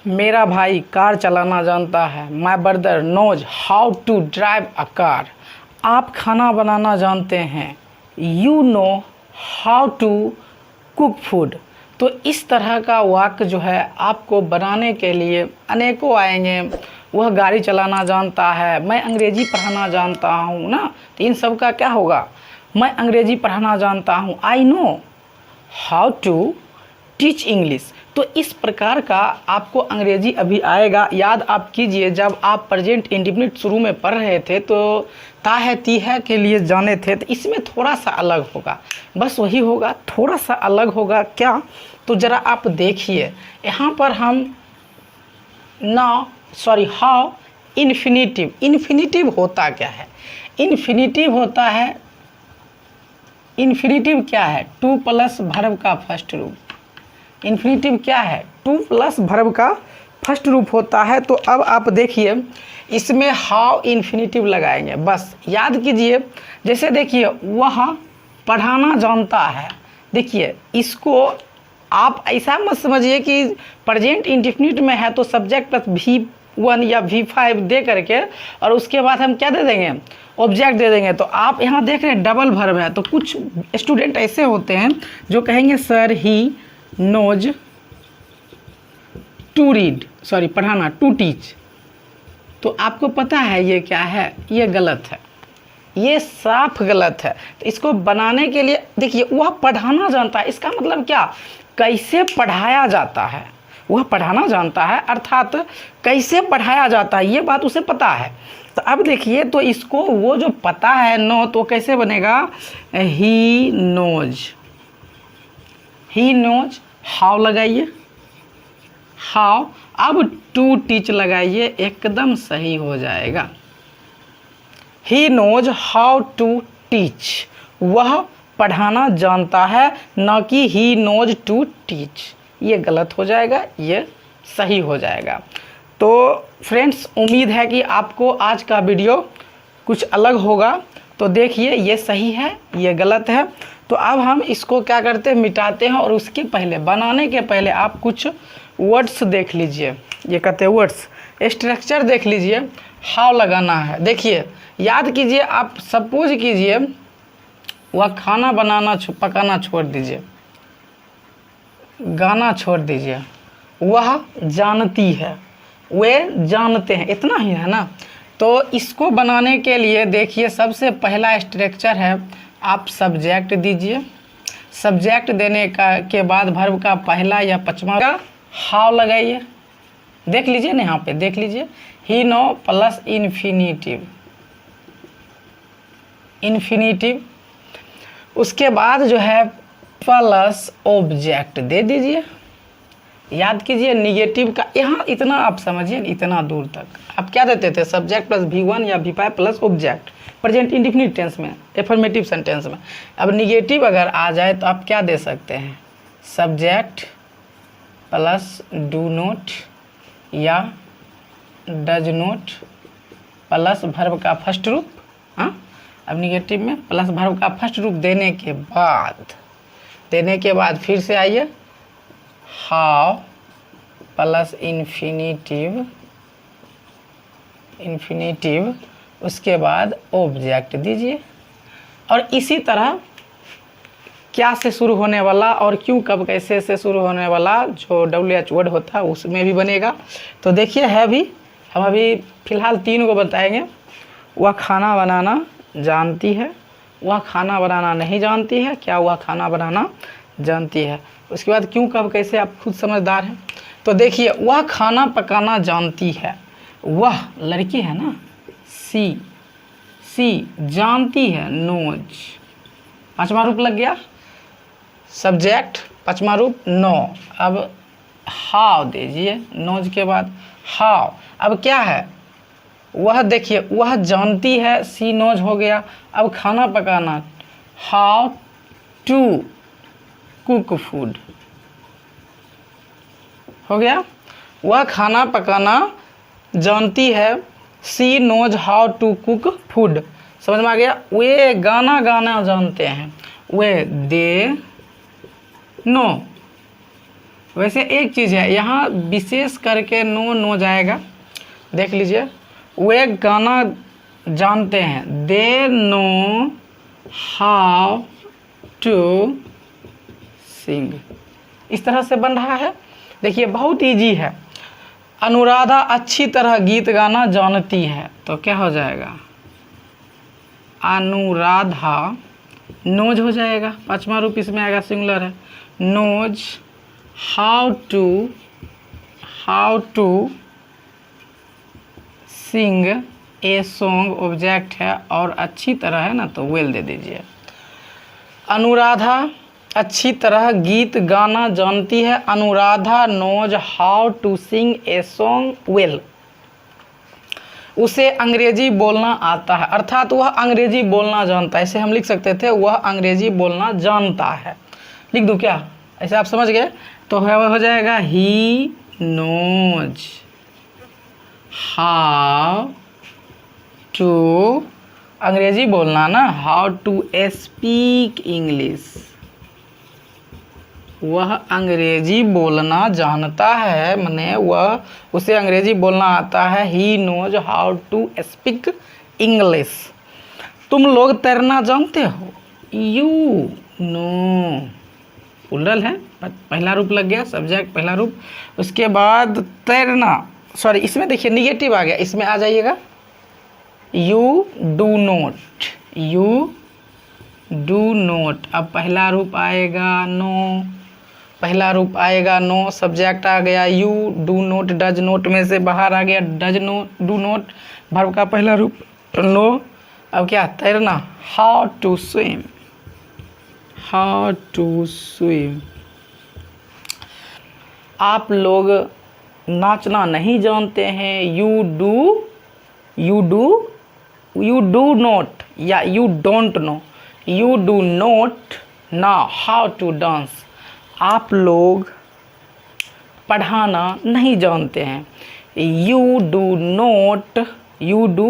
मेरा भाई कार चलाना जानता है। My brother knows how to drive a car. आप खाना बनाना जानते हैं। You know how to cook food. तो इस तरह का वाक्य जो है आपको बनाने के लिए अनेकों आएंगे। वह गाड़ी चलाना जानता है, मैं अंग्रेजी पढ़ाना जानता हूँ ना, तो इन सब का क्या होगा? मैं अंग्रेजी पढ़ाना जानता हूँ। I know how to teach English. तो इस प्रकार का आपको अंग्रेजी अभी आएगा। याद आप कीजिए, जब आप प्रेजेंट इंडेफिनिट शुरू में पढ़ रहे थे तो ता है ती है के लिए जाने थे, तो इसमें थोड़ा सा अलग होगा, बस वही होगा, थोड़ा सा अलग होगा। क्या? तो ज़रा आप देखिए, यहाँ पर हम हाउ इन्फिनिटिव होता क्या है? इन्फिनिटिव होता है, इन्फिनिटिव क्या है? टू प्लस वर्ब का फर्स्ट रूप। इन्फिनिटिव क्या है? टू प्लस वर्ब का फर्स्ट रूप होता है। तो अब आप देखिए, इसमें हाउ इन्फिनिटिव लगाएंगे, बस याद कीजिए। जैसे देखिए, वह पढ़ाना जानता है। देखिए, इसको आप ऐसा मत समझिए कि प्रेजेंट इंडेफिनिट में है तो सब्जेक्ट प्लस V1 या V5 दे करके और उसके बाद हम क्या दे देंगे? ऑब्जेक्ट दे देंगे। तो आप यहाँ देख रहे हैं डबल वर्ब है। तो कुछ स्टूडेंट ऐसे होते हैं जो कहेंगे sir he knows to read, पढ़ाना, टू टीच। तो आपको पता है ये क्या है? ये गलत है, ये साफ गलत है। तो इसको बनाने के लिए देखिए, वह पढ़ाना जानता है, इसका मतलब क्या? कैसे पढ़ाया जाता है। वह पढ़ाना जानता है अर्थात कैसे पढ़ाया जाता है, ये बात उसे पता है। तो अब देखिए, तो इसको वो जो पता है नो, तो कैसे बनेगा? ही नोज हाउ लगाइए, हाउ। अब टू टीच लगाइए, एकदम सही हो जाएगा। He knows how to teach. वह पढ़ाना जानता है, न कि ही नोज टू टीच। ये गलत हो जाएगा, ये सही हो जाएगा। तो फ्रेंड्स, उम्मीद है कि आपको आज का वीडियो कुछ अलग होगा। तो देखिए, ये सही है, ये गलत है। तो अब हम इसको क्या करते हैं? मिटाते हैं। और उसके पहले, बनाने के पहले आप कुछ वर्ड्स देख लीजिए। ये कहते हैं वर्ड्स, स्ट्रक्चर देख लीजिए। हाउ लगाना है। देखिए, याद कीजिए, आप सपोज कीजिए वह खाना बनाना पकाना छोड़ दीजिए, गाना छोड़ दीजिए, वह जानती है, वे जानते हैं, इतना ही है ना। तो इसको बनाने के लिए देखिए, सबसे पहला स्ट्रक्चर है, आप सब्जेक्ट दीजिए। सब्जेक्ट देने के बाद वर्ब का पहला या पचमा का हाउ लगाइए। देख लीजिए ना, यहाँ पे देख लीजिए, ही नो प्लस इन्फिनिटिव। उसके बाद जो है प्लस ऑब्जेक्ट दे दीजिए। याद कीजिए, निगेटिव का यहाँ इतना आप समझिए, इतना दूर तक आप क्या देते थे? सब्जेक्ट प्लस V1 या V5 plus object, present indefinite tense में, एफर्मेटिव सेंटेंस में। अब निगेटिव अगर आ जाए तो आप क्या दे सकते हैं? सब्जेक्ट प्लस डू नॉट या डज नॉट प्लस वर्ब का फर्स्ट रूप। हाँ, अब निगेटिव में प्लस वर्ब का फर्स्ट रूप देने के बाद फिर से आइए, हाउ प्लस इन्फिनिटिव, उसके बाद ऑब्जेक्ट दीजिए। और इसी तरह क्या से शुरू होने वाला और क्यों कब कैसे से शुरू होने वाला जो WH वर्ड होता है उसमें भी बनेगा। तो देखिए, है भी, हम अभी फ़िलहाल 3 को बताएंगे। वह खाना बनाना जानती है, वह खाना बनाना नहीं जानती है, क्या वह खाना बनाना जानती है। उसके बाद क्यों कब कैसे आप खुद समझदार हैं। तो देखिए, वह खाना पकाना जानती है, वह लड़की है ना, सी जानती है, नोज। पांचवा रूप लग गया, सब्जेक्ट, पांचवा रूप नो। अब हाउ दीजिए, नोज के बाद हाउ। अब क्या है? वह देखिए, वह जानती है, सी नोज हो गया। अब खाना पकाना, हाउ टू कुक फूड हो गया। वह खाना पकाना जानती है, she knows how to cook food. समझ में आ गया? वे गाना जानते हैं, वे दे नो वैसे एक चीज़ है यहाँ विशेष करके नो नो जाएगा, देख लीजिए। वे गाना जानते हैं, they know how to sing, इस तरह से बन रहा है। देखिए बहुत इजी है। अनुराधा अच्छी तरह गीत गाना जानती है, तो क्या हो जाएगा, अनुराधा नोज हो जाएगा, पांचवा रूप इसमें आएगा, सिंगुलर है, knows how to sing a song, object है और अच्छी तरह है ना, तो वेल दे दीजिए। अनुराधा अच्छी तरह गीत गाना जानती है, Anuradha knows how to sing a song well. उसे अंग्रेजी बोलना आता है, अर्थात वह अंग्रेजी बोलना जानता है। ऐसे हम लिख सकते थे, वह अंग्रेजी बोलना जानता है। लिख दूं क्या, ऐसे आप समझ गए, तो हो जाएगा ही नोज हाउ टू, अंग्रेजी बोलना ना, हाउ टू स्पीक इंग्लिश, वह अंग्रेजी बोलना जानता है, माने वह, उसे अंग्रेजी बोलना आता है। He knows how to speak English. तुम लोग तैरना जानते हो, यू नो, प्लूरल है, पहला रूप लग गया, सब्जेक्ट पहला रूप। उसके बाद तैरना, सॉरी इसमें देखिए निगेटिव आ गया, इसमें आ जाइएगा, you do note, you do note. अब पहला रूप आएगा नो, पहला रूप आएगा नो, सब्जेक्ट आ गया you, do not does not में से बाहर आ गया does know, do not, verb का पहला रूप नो। अब क्या, तैरना, how to swim, how to swim. आप लोग नाचना नहीं जानते हैं, यू डू नोट या you don't know, you do not know how to dance. आप लोग पढ़ाना नहीं जानते हैं, you do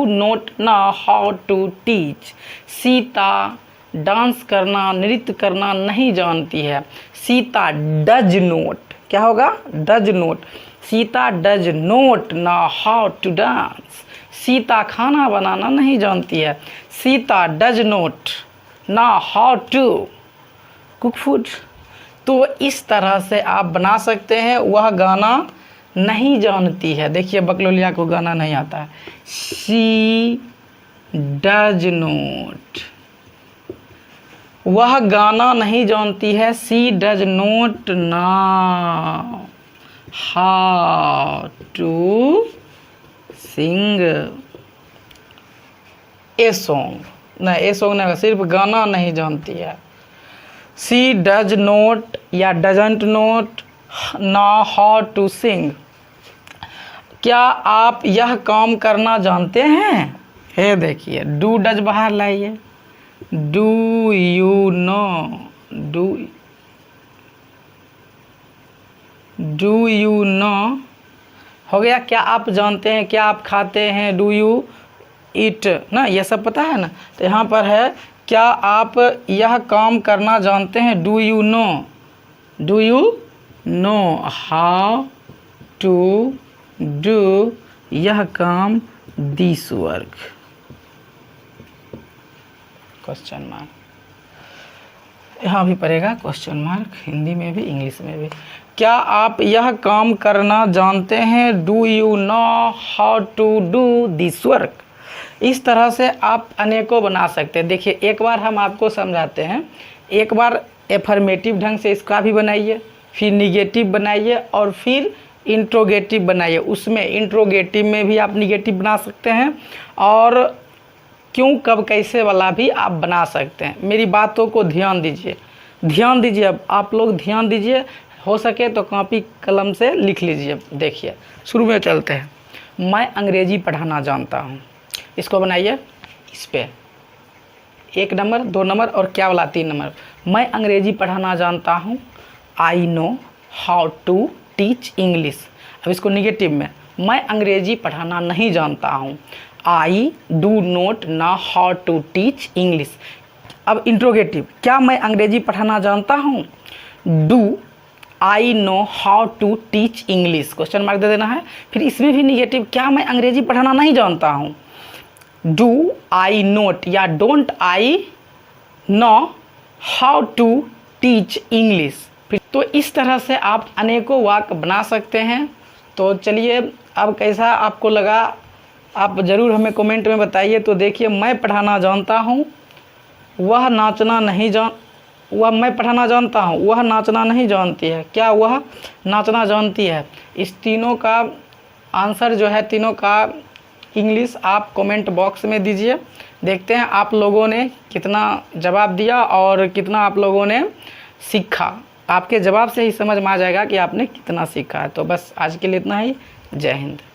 not know how to teach. Sita dance करना, नृत्य करना नहीं जानती है, सीता डज नोट, क्या होगा, does not, Sita does not know how to dance. Sita खाना बनाना नहीं जानती है, Sita does not know how to cook food. तो इस तरह से आप बना सकते हैं, वह गाना नहीं जानती है। देखिए बकलोलिया को गाना नहीं आता है, शी डज नोट, वह गाना नहीं जानती है, she does not know how to sing a song, नहीं ए सॉन्ग नहीं, सिर्फ गाना नहीं जानती है। सी डज नोट या doesn't not know how to sing. क्या आप यह काम करना जानते हैं, हे देखिए डू डज बाहर लाइए, do you no, do you no हो गया। क्या आप जानते हैं, क्या आप खाते हैं, डू यू ईट ना, ये सब पता है ना। तो यहाँ पर है, क्या आप यह काम करना जानते हैं, do you know how to do यह काम, दिस वर्क, क्वेश्चन मार्क, यहाँ भी पड़ेगा क्वेश्चन मार्क, हिंदी में भी इंग्लिश में भी। क्या आप यह काम करना जानते हैं, do you know how to do this work. इस तरह से आप अनेकों बना सकते हैं। देखिए एक बार हम आपको समझाते हैं, एक बार एफर्मेटिव ढंग से इसका भी बनाइए, फिर निगेटिव बनाइए और फिर इंट्रोगेटिव बनाइए। उसमें इंट्रोगेटिव में भी आप निगेटिव बना सकते हैं और क्यों कब कैसे वाला भी आप बना सकते हैं। मेरी बातों को ध्यान दीजिए, ध्यान दीजिए, अब आप लोग ध्यान दीजिए, हो सके तो कॉपी कलम से लिख लीजिए। देखिए शुरू में चलते हैं, मैं अंग्रेजी पढ़ाना जानता हूँ, इसको बनाइए, इस पे 1 नंबर 2 नंबर और क्या वाला 3 नंबर। मैं अंग्रेजी पढ़ाना जानता हूँ, I know how to teach English. अब इसको निगेटिव में, मैं अंग्रेजी पढ़ाना नहीं जानता हूँ, I do not know how to teach English. अब इंट्रोगेटिव, क्या मैं अंग्रेजी पढ़ाना जानता हूँ, do I know how to teach English, question mark दे देना है। फिर इसमें भी निगेटिव, क्या मैं अंग्रेजी पढ़ाना नहीं जानता हूँ, डू आई नोट या don't I know how to teach English. तो इस तरह से आप अनेकों वाक्य बना सकते हैं। तो चलिए, अब कैसा आपको लगा आप ज़रूर हमें कमेंट में बताइए। तो देखिए, मैं पढ़ाना जानता हूँ, वह नाचना नहीं जान, वह मैं पढ़ाना जानता हूँ, वह नाचना नहीं जानती है, क्या वह नाचना जानती है। इस तीनों का आंसर जो है, तीनों का इंग्लिश आप कमेंट बॉक्स में दीजिए। देखते हैं आप लोगों ने कितना जवाब दिया और कितना आप लोगों ने सीखा। आपके जवाब से ही समझ में आ जाएगा कि आपने कितना सीखा है। तो बस आज के लिए इतना ही। जय हिंद।